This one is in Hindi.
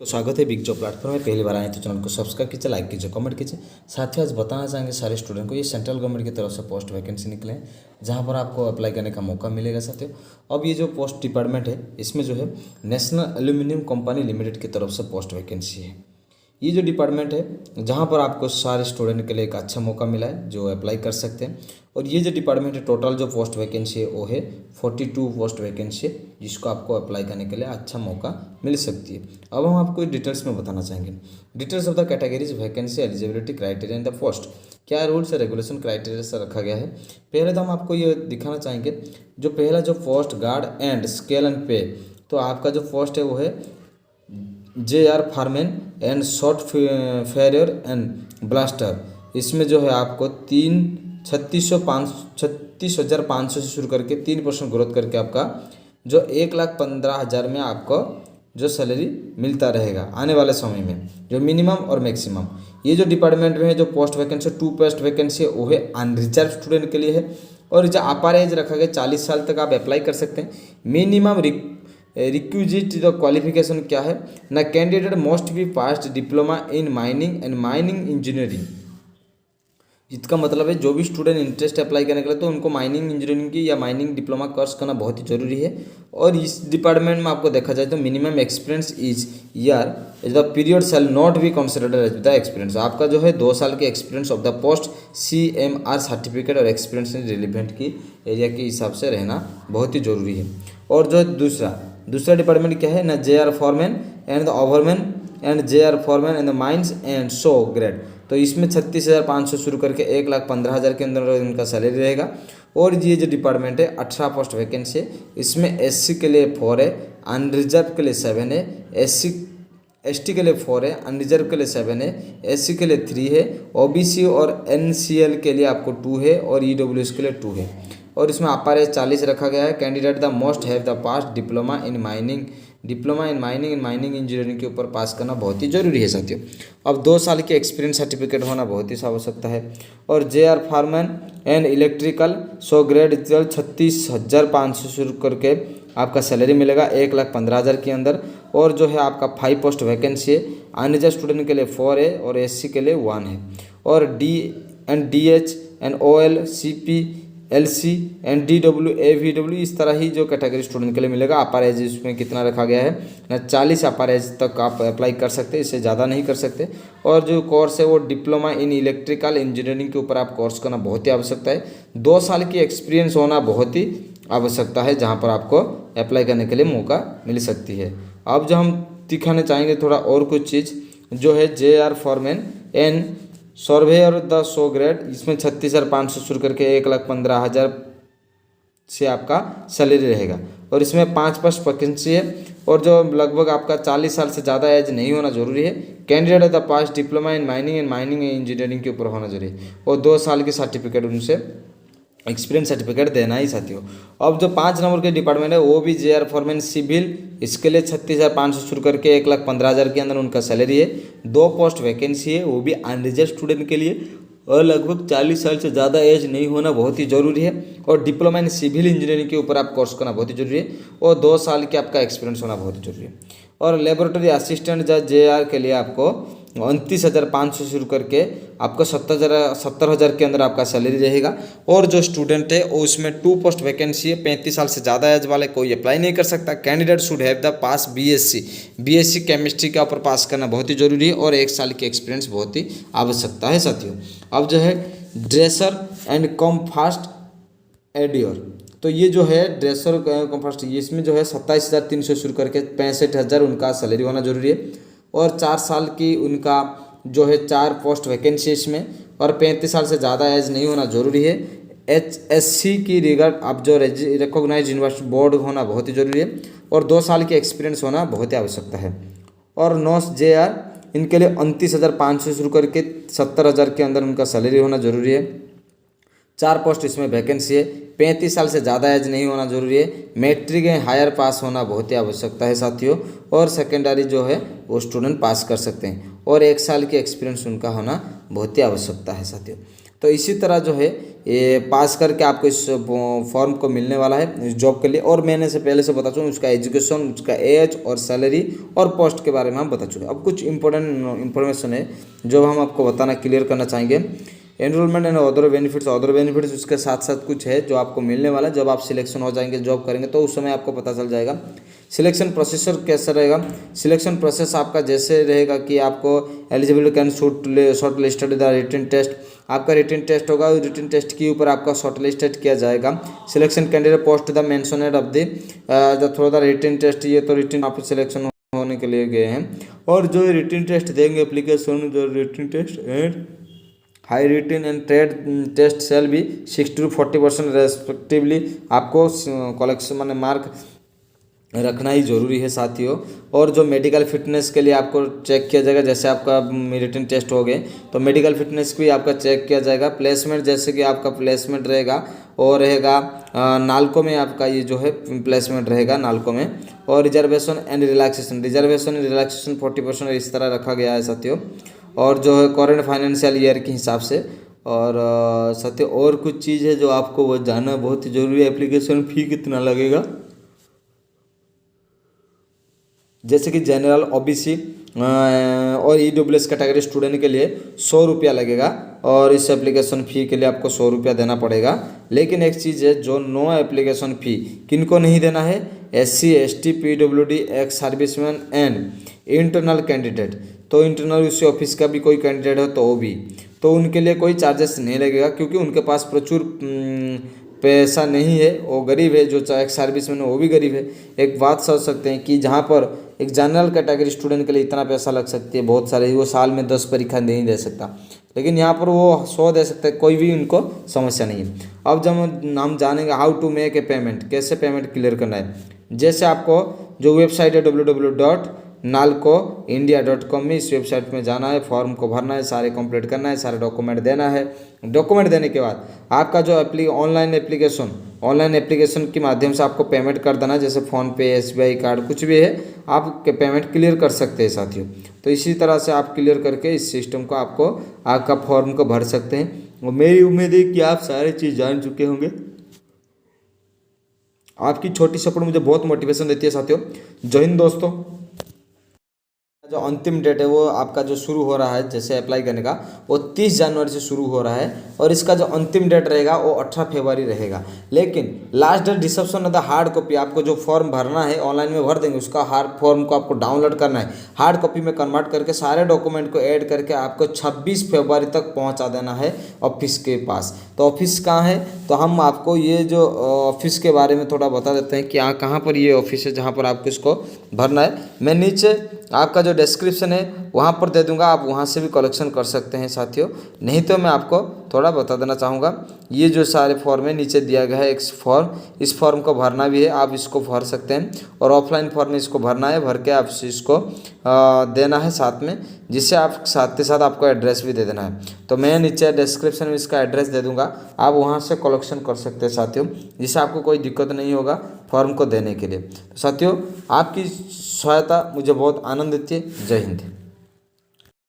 को स्वागत है बिग जॉब प्लेटफॉर्म में। पहली बार आए तो चैनल को सब्सक्राइब कीजिए, लाइक कीजिए, कमेंट कीजिए। साथ ही आज बताना चाहेंगे सारे स्टूडेंट को, ये सेंट्रल गवर्नमेंट की तरफ से पोस्ट वैकेंसी निकले हैं जहां पर आपको अप्लाई करने का मौका मिलेगा साथियों। अब ये जो पोस्ट डिपार्टमेंट है इसमें जो है नेशनल एल्यूमिनियम कंपनी लिमिटेड की तरफ से पोस्ट वैकेंसी है। ये जो डिपार्टमेंट है जहाँ पर आपको सारे स्टूडेंट के लिए एक अच्छा मौका मिला है जो अप्लाई कर सकते हैं। और ये जो डिपार्टमेंट है टोटल जो पोस्ट वैकेंसी है वो है 42 पोस्ट वैकेंसी है जिसको आपको अप्लाई करने के लिए अच्छा मौका मिल सकती है। अब हम आपको डिटेल्स में बताना चाहेंगे। Details of the categories vacancy eligibility criteria in the post, क्या रूल्स और रेगुलेशन क्राइटेरिया से रखा गया है। पहले तो हम आपको ये दिखाना चाहेंगे जो पहला जो post guard and scale and pay, तो आपका जो पोस्ट है वो है JR foreman and shot firer and blaster. इसमें जो है आपको 36,500 से शुरू करके 3% ग्रोथ करके आपका जो 1,15,000 में आपको जो सैलरी मिलता रहेगा आने वाले समय में, जो मिनिमम और मैक्सिमम। ये जो डिपार्टमेंट में है जो पोस्ट वैकेंसी 2 पोस्ट वैकेंसी है वो है अनरिजर्व स्टूडेंट के लिए है। और जो अपर एज रखा गया 40 साल तक आप अप्लाई कर सकते हैं। मिनिमम रिक्विजिट द क्वालिफिकेशन क्या है ना, candidate must be passed diploma in mining and mining engineering. इसका मतलब है जो भी स्टूडेंट इंटरेस्ट अप्लाई करने के लिए तो उनको माइनिंग इंजीनियरिंग की या माइनिंग डिप्लोमा कोर्स करना बहुत ही जरूरी है। और इस डिपार्टमेंट में आपको देखा जाए तो minimum experience is year the period shall not be considered as the experience. आपका जो है 2 साल के experience of the post CMR certificate और एक्सपीरियंस इन रिलेवेंट की एरिया के हिसाब से रहना बहुत ही जरूरी है। और जो दूसरा डिपार्टमेंट क्या है ना, JR foreman and the overman and JR foreman and the mines and show grade. तो इसमें 36,500 शुरू करके 1,15,000 के अंदर इनका सैलरी रहेगा। और ये जो डिपार्टमेंट है 18 पोस्ट वैकेंसी है। इसमें SC के लिए 4 है, अनरिजर्व के लिए 7 है, ST के लिए 4 है, अनरिजर्व के लिए 7 है, SC के लिए 3 है, OBC और NCL के लिए आपको 2 है और EWS के लिए 2 है। और इसमें अपर एज 40 रखा गया है। Candidate the most have the pass diploma in mining mining engineering के ऊपर पास करना बहुत ही जरूरी है साथियों। अब 2 साल की एक्सपीरियंस सर्टिफिकेट होना बहुत ही आवश्यकता है। और JR foreman and electrical so grade 36,500 शुरू करके आपका सैलरी मिलेगा 1,15,000 के अंदर। और जो है आपका 5 पोस्ट वैकेंसी है। अनरिजर्व स्टूडेंट के लिए 4 है और SC के लिए 1 है। और DH and OL CP LC and DW AVW इस तरह ही जो कैटेगरी स्टूडेंट के लिए मिलेगा। अपर एज इसमें कितना रखा गया है ना, 40 अपर एज तक आप अप्लाई कर सकते हैं, इससे ज़्यादा नहीं कर सकते। और जो कोर्स है वो डिप्लोमा इन इलेक्ट्रिकल इंजीनियरिंग के ऊपर आप कोर्स करना बहुत ही आवश्यकता है। 2 साल की एक्सपीरियंस होना बहुत ही आवश्यकता है जहाँ पर आपको अप्लाई करने के लिए मौका मिल सकती है। अब जो हम दिखाना चाहेंगे थोड़ा और कुछ चीज़ जो है JR foreman and surveyor the show grade, इसमें 36,500 शुरू करके 1,15,000 से आपका सैलरी रहेगा। और इसमें 5 पोस्ट वैकेंसी है। और जो लगभग आपका 40 साल से ज़्यादा एज नहीं होना जरूरी है। Candidate the pass diploma in mining engineering के ऊपर होना जरूरी है। और 2 साल की सर्टिफिकेट उनसे एक्सपीरियंस सर्टिफिकेट देना ही साथियों। अब जो 5 नंबर के डिपार्टमेंट है वो भी JR फॉरमैन सिविल, इसके लिए 36,500 शुरू करके 1,15,000 के अंदर उनका सैलरी है। 2 पोस्ट वैकेंसी है वो भी अनरिजर्व स्टूडेंट के लिए। और लगभग 40 साल से ज़्यादा एज नहीं होना बहुत ही ज़रूरी है। और डिप्लोमा इन सिविल इंजीनियरिंग के ऊपर आप कोर्स करना बहुत ही जरूरी है। और 2 साल के आपका एक्सपीरियंस होना बहुत ही जरूरी है। और लेबोरेटरी असिस्टेंट JR के लिए आपको 29,500 शुरू करके आपको 70,000 के अंदर आपका सैलरी रहेगा। और जो स्टूडेंट है वो उसमें 2 पोस्ट वैकेंसी है। 35 साल से ज़्यादा एज वाले कोई अप्लाई नहीं कर सकता। Candidate should have the pass BSc chemistry के ऊपर पास करना बहुत ही जरूरी है। और 1 साल की एक्सपीरियंस बहुत ही आवश्यकता है साथियों। अब जो है ड्रेसर एंड कॉम्फास्ट एडियर, तो ये जो है ड्रेसर कॉम्फास्ट इसमें जो है 27,300 शुरू करके 65,000 उनका सैलरी होना जरूरी है। और 4 साल की उनका जो है 4 पोस्ट वैकेंसी इसमें। और 35 साल से ज़्यादा एज नहीं होना जरूरी है। HSC की रिगार्ड आप जो रिकॉग्नाइज यूनिवर्सिटी बोर्ड होना बहुत ही जरूरी है। और 2 साल की एक्सपीरियंस होना बहुत ही आवश्यकता है। और नॉस JR इनके लिए 29,500 शुरू करके 70,000 के अंदर उनका सैलरी होना जरूरी है। 4 पोस्ट इसमें वैकेंसी है। 35 साल से ज़्यादा एज नहीं होना जरूरी है। मैट्रिक एंड हायर पास होना बहुत ही आवश्यकता है साथियों। और सेकेंडरी जो है वो स्टूडेंट पास कर सकते हैं। और 1 साल की एक्सपीरियंस उनका होना बहुत ही आवश्यकता है साथियों। तो इसी तरह जो है ये पास करके आपको इस फॉर्म को मिलने वाला है इस जॉब के लिए। और मैंने से पहले से बता चुका उसका एजुकेशन, उसका एज और सैलरी और पोस्ट के बारे में हम बता चुके। अब कुछ इंपॉर्टेंट इन्फॉर्मेशन है जो हम आपको बताना क्लियर करना चाहेंगे। एनरोलमेंट एंड अदर बेनिफिट्स उसके साथ साथ कुछ है जो आपको मिलने वाला है जब आप सिलेक्शन हो जाएंगे, जॉब करेंगे तो उस समय आपको पता चल जाएगा। सिलेक्शन प्रोसेसर कैसा रहेगा? सिलेक्शन प्रोसेस आपका जैसे रहेगा कि आपको eligible can shortlisted the written test, आपका रिटन टेस्ट होगा, रिटन टेस्ट के ऊपर आपका शॉर्ट लिस्टेड किया जाएगा। Selection candidate post the mentioned of the through the written test, ये तो रिटन आप सिलेक्शन होने के लिए गए हैं। और जो रिटन टेस्ट देंगे एप्लीकेशन, जो written test and high written and trade test सेल भी 60 to 40% रेस्पेक्टिवली आपको कलेक्शन माने मार्क रखना ही जरूरी है साथियों। और जो मेडिकल फिटनेस के लिए आपको चेक किया जाएगा, जैसे आपका रिटन टेस्ट हो गए तो मेडिकल फिटनेस भी आपका चेक किया जाएगा। प्लेसमेंट जैसे कि आपका प्लेसमेंट रहेगा और रहेगा नालको में, आपका ये जो है प्लेसमेंट रहेगा नालको में। और रिजर्वेशन एंड रिलैक्सेशन 40% इस तरह रखा गया है साथियों। और जो है करंट फाइनेंशियल ईयर के हिसाब से। और साथियों और कुछ चीज़ है जो आपको वो जानना बहुत ही जरूरी है। एप्लीकेशन फ़ी कितना लगेगा, जैसे कि जनरल, ओबीसी और ईडब्ल्यूएस कैटेगरी स्टूडेंट के लिए 100 रुपया लगेगा और इस एप्लीकेशन फ़ी के लिए आपको 100 रुपया देना पड़ेगा। लेकिन एक चीज़ है जो नो एप्लीकेशन फ़ी किनको नहीं देना है? SC ST PWD ex serviceman and internal candidate. तो इंटरनल उसी ऑफिस का भी कोई कैंडिडेट हो तो वो भी, तो उनके लिए कोई चार्जेस नहीं लगेगा क्योंकि उनके पास प्रचुर पैसा नहीं है, वो गरीब है। जो एक सर्विसमैन है वो भी गरीब है। एक बात सोच सकते हैं कि जहाँ पर एक जनरल कैटेगरी स्टूडेंट के लिए इतना पैसा लग सकती है, बहुत सारे, वो साल में 10 परीक्षा नहीं दे सकता, लेकिन यहाँ पर वो 100 दे सकता है, कोई भी उनको समस्या नहीं है। अब जब हम जानेंगे how to make a payment, कैसे पेमेंट क्लियर करना है। जैसे आपको जो वेबसाइट है www.nalcoindia.com में, इस वेबसाइट में जाना है, फॉर्म को भरना है, सारे कंप्लीट करना है, सारे डॉक्यूमेंट देना है। डॉक्यूमेंट देने के बाद आपका जो ऑनलाइन एप्लीकेशन के माध्यम से आपको पेमेंट कर देना है, जैसे फ़ोनपे, SBI कार्ड, कुछ भी है, आप पेमेंट क्लियर कर सकते हैं साथियों। तो इसी तरह से आप क्लियर करके इस सिस्टम को आपको आपका फॉर्म को भर सकते हैं। और मेरी उम्मीद है कि आप सारी चीज़ जान चुके होंगे। आपकी छोटी सपोर्ट मुझे बहुत मोटिवेशन देती है साथियों। जय हिंद दोस्तों। जो अंतिम डेट है वो आपका जो शुरू हो रहा है जैसे अप्लाई करने का, वो 30 जनवरी से शुरू हो रहा है और इसका जो अंतिम डेट रहेगा वो 18 फरवरी रहेगा। लेकिन last date reception of the hard copy, आपको जो फॉर्म भरना है ऑनलाइन में भर देंगे, उसका हार्ड फॉर्म को आपको डाउनलोड करना है, हार्ड कॉपी में कन्वर्ट करके सारे डॉक्यूमेंट को ऐड करके आपको 26 फरवरी तक पहुँचा देना है ऑफिस के पास। तो ऑफिस कहाँ है, तो हम आपको ये जो ऑफिस के बारे में थोड़ा बता देते हैं कि कहाँ पर ये ऑफिस है जहाँ पर आपको इसको भरना है। मैं नीचे आपका जो डिस्क्रिप्शन है वहाँ पर दे दूंगा, आप वहाँ से भी कलेक्शन कर सकते हैं साथियों। नहीं तो मैं आपको थोड़ा बता देना चाहूँगा, ये जो सारे फॉर्म है नीचे दिया गया है एक फॉर्म, इस फॉर्म को भरना भी है, आप इसको भर सकते हैं। और ऑफलाइन फॉर्म इसको भरना है, भर के आप इसको देना है साथ में, जिससे आप साथ के साथ आपको एड्रेस भी दे देना है। तो मैं नीचे डिस्क्रिप्शन में इसका एड्रेस दे दूँगा, आप वहाँ से कलेक्शन कर सकते हैं साथियों, जिससे आपको कोई दिक्कत नहीं होगा फॉर्म को देने के लिए। तो साथियों आपकी सहायता मुझे बहुत आनंद देती है। जय हिंद।